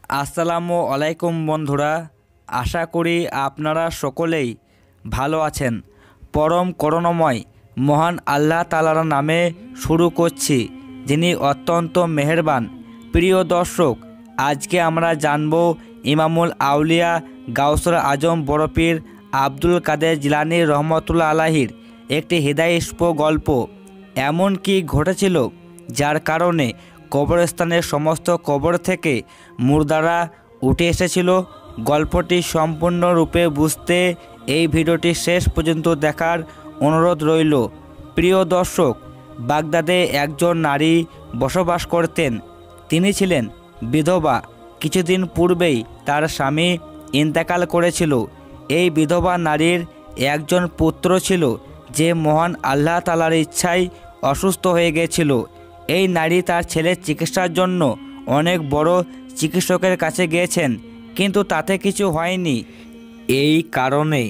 আসসালামু আলাইকুম বন্ধুরা, আশা করি আপনারা সকলেই ভালো আছেন। পরম করুণাময় মহান আল্লাহ তাআলার নামে শুরু করছি, যিনি অত্যন্ত মেহেরবান। প্রিয় দর্শক, আজকে আমরা জানব ইমামুল আউলিয়া গাউসুল আজম বড়পীর আব্দুল কাদের জিলানী রহমতুল্লাহ আলাহির একটি হৃদয়স্পর্শী গল্প। এমন কি ঘটেছিল যার কারণে কবরস্থানের সমস্ত কবর থেকে মুর্দারা উঠে এসেছিল? গল্পটি সম্পূর্ণরূপে বুঝতে এই ভিডিওটি শেষ পর্যন্ত দেখার অনুরোধ রইল। প্রিয় দর্শক, বাগদাদে একজন নারী বসবাস করতেন। তিনি ছিলেন বিধবা। কিছুদিন পূর্বেই তার স্বামী ইন্তেকাল করেছিল। এই বিধবা নারীর একজন পুত্র ছিল, যে মহান আল্লাহ তাআলার ইচ্ছায় অসুস্থ হয়ে গিয়েছিল। এই নারী তার ছেলের চিকিৎসার জন্য অনেক বড় চিকিৎসকের কাছে গিয়েছেন, কিন্তু তাতে কিছু হয়নি। এই কারণে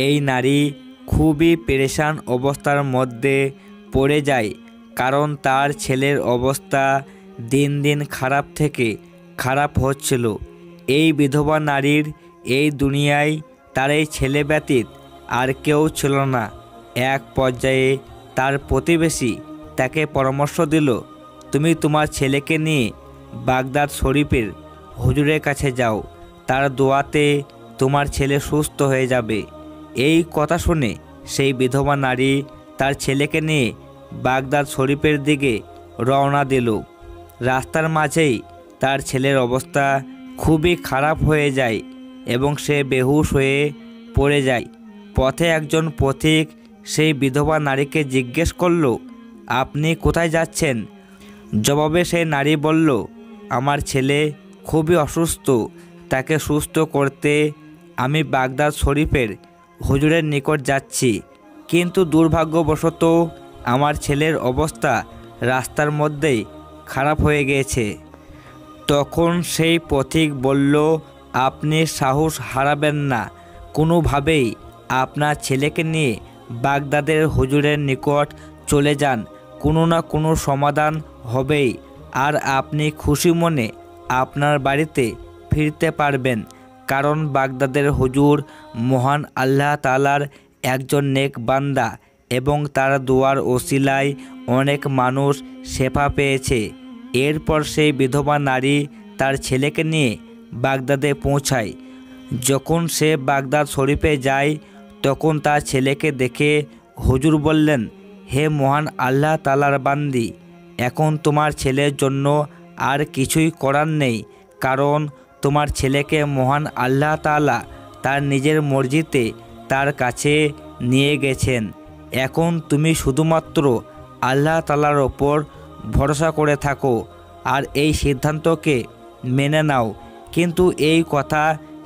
এই নারী খুবই পেরেশান অবস্থার মধ্যে পড়ে যায়, কারণ তার ছেলের অবস্থা দিন দিন খারাপ থেকে খারাপ হচ্ছিল। এই বিধবা নারীর এই দুনিয়ায় তার এই ছেলে ব্যতীত আর কেউ ছিল না। এক পর্যায়ে তার প্রতিবেশী তাকে পরামর্শ দিল, তুমি তোমার ছেলেকে নিয়ে বাগদাদ শরীফের হুজুরের কাছে যাও, তার দোয়াতে তোমার ছেলে সুস্থ হয়ে যাবে। এই কথা শুনে সেই বিধবা নারী তার ছেলেকে নিয়ে বাগদাদ শরীফের দিকে রওনা দিল। রাস্তার মাঝেই তার ছেলের অবস্থা খুবই খারাপ হয়ে যায় এবং সে বেহুশ হয়ে পড়ে যায়। পথে একজন পথিক সেই বিধবা নারীকে জিজ্ঞেস করল, আপনি কোথায় যাচ্ছেন? জবাবে সেই নারী বলল, আমার ছেলে খুবই অসুস্থ, তাকে সুস্থ করতে আমি বাগদাদ শরীফের হুজুরের নিকট যাচ্ছি, কিন্তু দুর্ভাগ্যবশত আমার ছেলের অবস্থা রাস্তার মধ্যেই খারাপ হয়ে গিয়েছে। তখন সেই পথিক বলল, আপনি সাহস হারাবেন না, কোনোভাবেই আপনার ছেলেকে নিয়ে বাগদাদের হুজুরের নিকট চলে যান, কোনো না কোনো সমাধান হবেই, আর আপনি খুশি মনে আপনার বাড়িতে ফিরতে পারবেন। কারণ বাগদাদের হুজুর মহান আল্লাহ তাআলার একজন নেক বান্দা এবং তার দোয়ার ওসিলায় অনেক মানুষ শেফা পেয়েছে। এরপর সেই বিধবা নারী তার ছেলেকে নিয়ে বাগদাদে পৌঁছায়। যখন সে বাগদাদ শরীফে যায়, তখন তার ছেলেকে দেখে হুজুর বললেন, হে মহান আল্লাহ তাআলার বান্দি, এখন তোমার ছেলের জন্য আর কিছুই করার নেই, কারণ তোমার ছেলেকে মহান আল্লাহ তাআলা তার নিজের মর্জিতে তার কাছে নিয়ে গেছেন। এখন তুমি শুধুমাত্র আল্লাহ তাআলার ওপর ভরসা করে থাকো আর এই সিদ্ধান্তকে মেনে নাও। কিন্তু এই কথা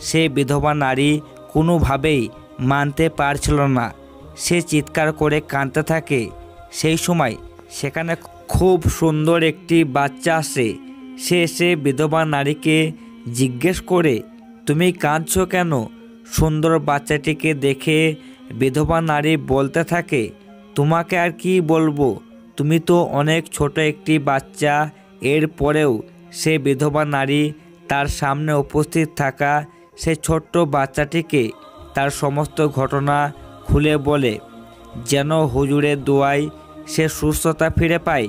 সে বিধবা নারী কোনোভাবেই মানতে পারছিল না। সে চিৎকার করে কাঁদতে থাকে। সেই সময় সেখানে খুব সুন্দর একটি বাচ্চা আসে। সে এসে বিধবা নারীকে জিজ্ঞেস করে, তুমি কাঁদছো কেন? সুন্দর বাচ্চাটিকে দেখে বিধবা নারী বলতে থাকে, তোমাকে আর কি বলবো, তুমি তো অনেক ছোট একটি বাচ্চা। এরপরেও সে বিধবা নারী তার সামনে উপস্থিত থাকা সে ছোট্ট বাচ্চাটিকে তার সমস্ত ঘটনা খুলে বলে, যেন হুজুরের দোয়ায় সে সুস্থতা ফিরে পায়।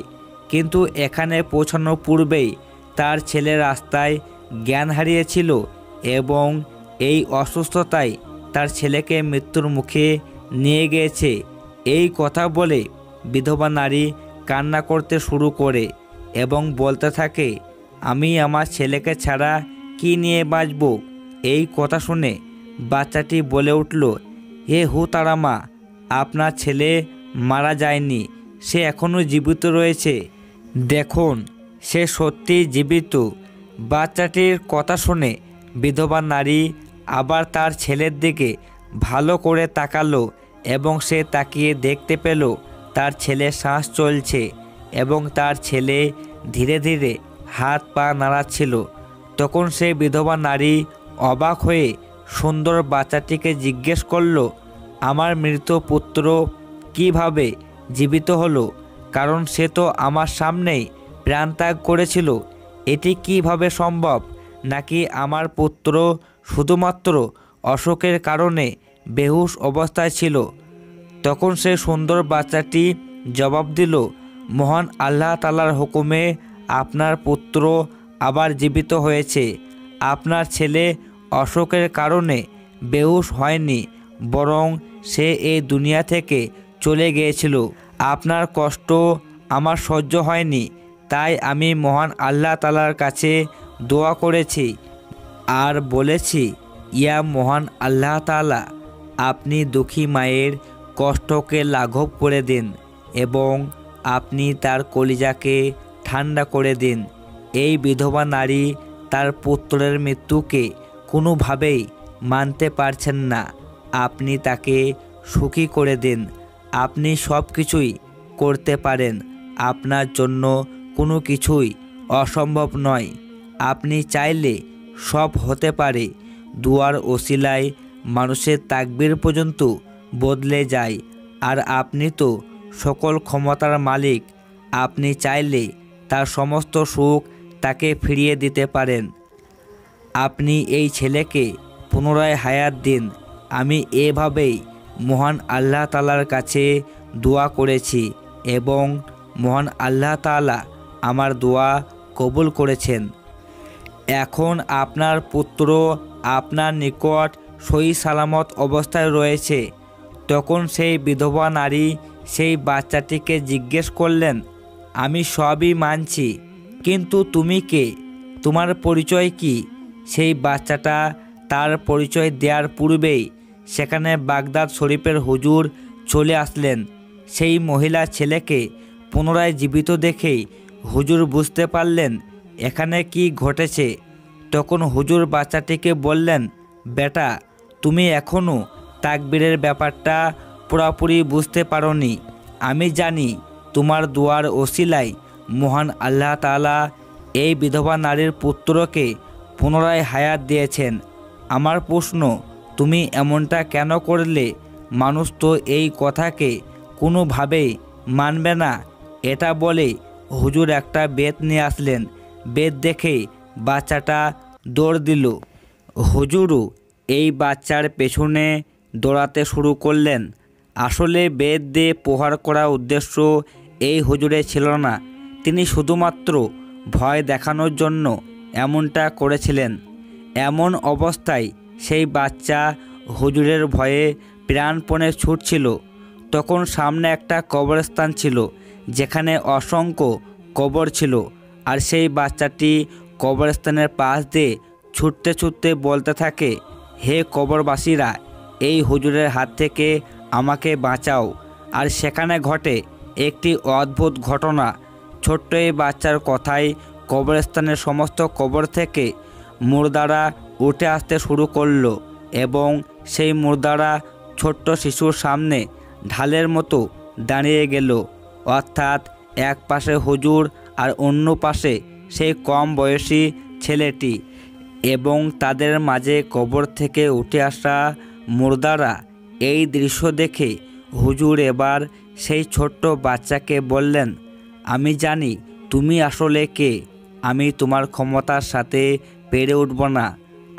কিন্তু এখানে পৌঁছানোর পূর্বেই তার ছেলে রাস্তায় জ্ঞান হারিয়েছিল এবং এই অসুস্থতায় তার ছেলেকে মৃত্যুর মুখে নিয়ে গিয়েছে। এই কথা বলে বিধবা নারী কান্না করতে শুরু করে এবং বলতে থাকে, আমি আমার ছেলেকে ছাড়া কি নিয়ে বাঁচব? এই কথা শুনে বাচ্চাটি বলে উঠল, হে হুতারামা, আপনার ছেলে মারা যায়নি, সে এখনও জীবিত রয়েছে, দেখুন সে সত্যিই জীবিত। বাচ্চাটির কথা শুনে বিধবা নারী আবার তার ছেলের দিকে ভালো করে তাকালো এবং সে তাকিয়ে দেখতে পেল তার ছেলের শ্বাস চলছে এবং তার ছেলে ধীরে ধীরে হাত পা নাড়াচ্ছিল। তখন সে বিধবা নারী অবাক হয়ে সুন্দর বাচ্চাটিকে জিজ্ঞেস করল, আমার মৃত পুত্র কিভাবে জীবিত হলো? কারণ সে তো আমার সামনেই প্রাণত্যাগ করেছিল, এটি কিভাবে সম্ভব? নাকি আমার পুত্র শুধুমাত্র অসুখের কারণে বেহুশ অবস্থায় ছিল? তখন সে সুন্দর বাচ্চাটি জবাব দিল, মহান আল্লাহ তাআলার হুকুমে আপনার পুত্র আবার জীবিত হয়েছে। আপনার ছেলে অসুখের কারণে বেহুশ হয়নি, বরং সে এই দুনিয়া থেকে চলে গিয়েছিল। আপনার কষ্ট আমার সহ্য হয়নি, তাই আমি মহান আল্লাহ তাআলার কাছে দোয়া করেছি আর বলেছি, ইয়া মহান আল্লাহ তাআলা, আপনি দুঃখী মায়ের কষ্টকে লাঘব করে দিন এবং আপনি তার কলিজাকে ঠান্ডা করে দিন। এই বিধবা নারী তার পুত্রের মৃত্যুকে কোনোভাবেই মানতে পারছেন না। আপনি তাকে সুখী করে দিন। আপনি সব কিছুই করতে পারেন, আপনার জন্য কোনো কিছুই অসম্ভব নয়। আপনি চাইলে সব হতে পারে। দুয়ার ওসিলায় মানুষের তাকবীর পর্যন্ত বদলে যায়, আর আপনি তো সকল ক্ষমতার মালিক। আপনি চাইলে তার সমস্ত সুখ তাকে ফিরিয়ে দিতে পারেন। আপনি এই ছেলেকে পুনরায় হায়াত দিন। আমি এভাবেই মহান আল্লাহ তাআলার কাছে দোয়া করেছি এবং মহান আল্লাহ তাআলা আমার দোয়া কবুল করেছেন। এখন আপনার পুত্র আপনার নিকট সহি সালামত অবস্থায় রয়েছে। তখন সেই বিধবা নারী সেই বাচ্চাটিকে জিজ্ঞেস করলেন, আমি সবই মানছি, কিন্তু তুমি কে? তোমার পরিচয় কি? সেই বাচ্চাটা তার পরিচয় দেওয়ার পূর্বেই সেখানে বাগদাদ শরীফের হুজুর চলে আসলেন। সেই মহিলা ছেলেকে পুনরায় জীবিত দেখেই হুজুর বুঝতে পারলেন এখানে কি ঘটেছে। তখন হুজুর বাচ্চাটিকে বললেন, বেটা, তুমি এখনও তাকবীরের ব্যাপারটা পুরোপুরি বুঝতে পারোনি। আমি জানি তোমার দোয়ার ওসিলায় মহান আল্লাহ তাআলা এই বিধবা নারীর পুত্রকে পুনরায় হায়াত দিয়েছেন। আমার প্রশ্ন, তুমি এমনটা কেন করলে? মানুষ তো এই কথাকে কোনোভাবেই মানবে না। এটা বলে হুজুর একটা বেত নিয়ে আসলেন। বেত দেখেই বাচ্চাটা দৌড় দিল। হুজুরও এই বাচ্চার পেছনে দৌড়াতে শুরু করলেন। আসলে বেত দিয়ে প্রহার করার উদ্দেশ্য এই হুজুরের ছিল না। তিনি শুধুমাত্র ভয় দেখানোর জন্য এমনটা করেছিলেন। এমন অবস্থায় সেই বাচ্চা হুজুরের ভয়ে প্রাণপণে ছুটছিল। তখন সামনে একটা কবরস্থান ছিল, যেখানে অসংখ্য কবর ছিল, আর সেই বাচ্চাটি কবরস্থানের পাশ দিয়ে ছুটতে ছুটতে বলতে থাকে, হে কবরবাসীরা, এই হুজুরের হাত থেকে আমাকে বাঁচাও। আর সেখানে ঘটে একটি অদ্ভুত ঘটনা। ছোট্ট এই বাচ্চার কথায় কবরস্থানের সমস্ত কবর থেকে মুর্দারা উঠে আসতে শুরু করলো এবং সেই মুর্দারা ছোট্ট শিশুর সামনে ঢালের মতো দাঁড়িয়ে গেল। অর্থাৎ এক পাশে হুজুর আর অন্য পাশে সেই কম বয়সী ছেলেটি, এবং তাদের মাঝে কবর থেকে উঠে আসা মুর্দারা। এই দৃশ্য দেখে হুজুর এবার সেই ছোট্ট বাচ্চাকে বললেন, আমি জানি তুমি আসলে কে। আমি তোমার ক্ষমতার সাথে পেরে উঠব না।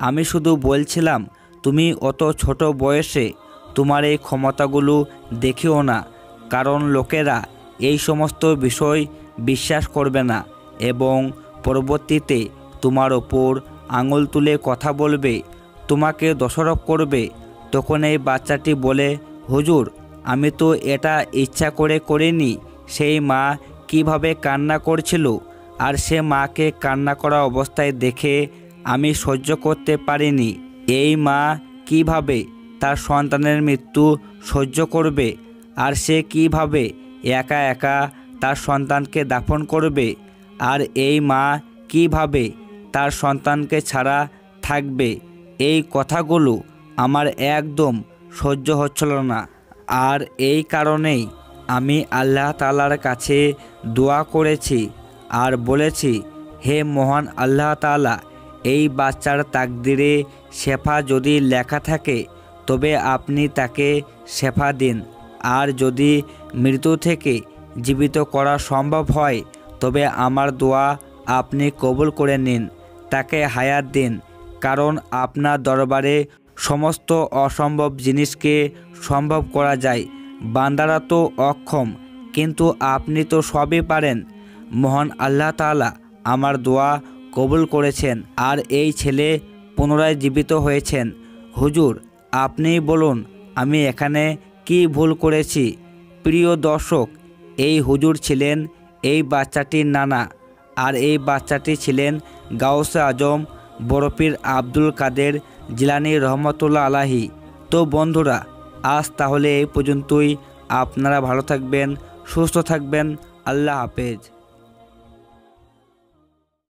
আমি শুধু বলছিলাম, তুমি অত ছোট বয়সে তোমার এই ক্ষমতাগুলো দেখিও না, কারণ লোকেরা এই সমস্ত বিষয় বিশ্বাস করবে না এবং পরবর্তীতে তোমার ওপর আঙুল তুলে কথা বলবে, তোমাকে দোষারোপ করবে। তখন এই বাচ্চাটি বলে, হুজুর, আমি তো এটা ইচ্ছা করে করিনি। সেই মা কিভাবে কান্না করছিল, আর সে মাকে কান্না করা অবস্থায় দেখে আমি সহ্য করতে পারিনি। এই মা কিভাবে তার সন্তানের মৃত্যু সহ্য করবে, আর সে কিভাবে একা একা তার সন্তানকে দাফন করবে, আর এই মা কিভাবে তার সন্তানকে ছাড়া থাকবে। এই কথাগুলো আমার একদম সহ্য হচ্ছিল না। আর এই কারণেই আমি আল্লাহ তাআলার কাছে দোয়া করেছি আর বলেছি, হে মহান আল্লাহ তাআলা, এই বাচ্চার তাকদিরে শেফা যদি লেখা থাকে তবে আপনি তাকে শেফা দিন, আর যদি মৃত্যু থেকে জীবিত করা সম্ভব হয় তবে আমার দোয়া আপনি কবুল করে নিন। তাকে হায়াত দিন, কারণ আপনার দরবারে সমস্ত অসম্ভব জিনিসকে সম্ভব করা যায়। বান্দারা তো অক্ষম, কিন্তু আপনি তো সবই পারেন। মহান আল্লাহ তাআলা আমার দোয়া কবুল করেছেন আর এই ছেলে পুনরায় জীবিত হয়েছেন। হুজুর, আপনি বলুন আমি এখানে কি ভুল করেছি? প্রিয় দর্শক, এই হুজুর ছিলেন এই বাচ্চাটির নানা, আর এই বাচ্চাটি ছিলেন গাউসে আজম বরফির আব্দুল কাদের জিলানী রহমতুল্লাহ আলাহি। তো বন্ধুরা, আজ তাহলে এই পর্যন্তই। আপনারা ভালো থাকবেন, সুস্থ থাকবেন। আল্লাহ হাফেজ।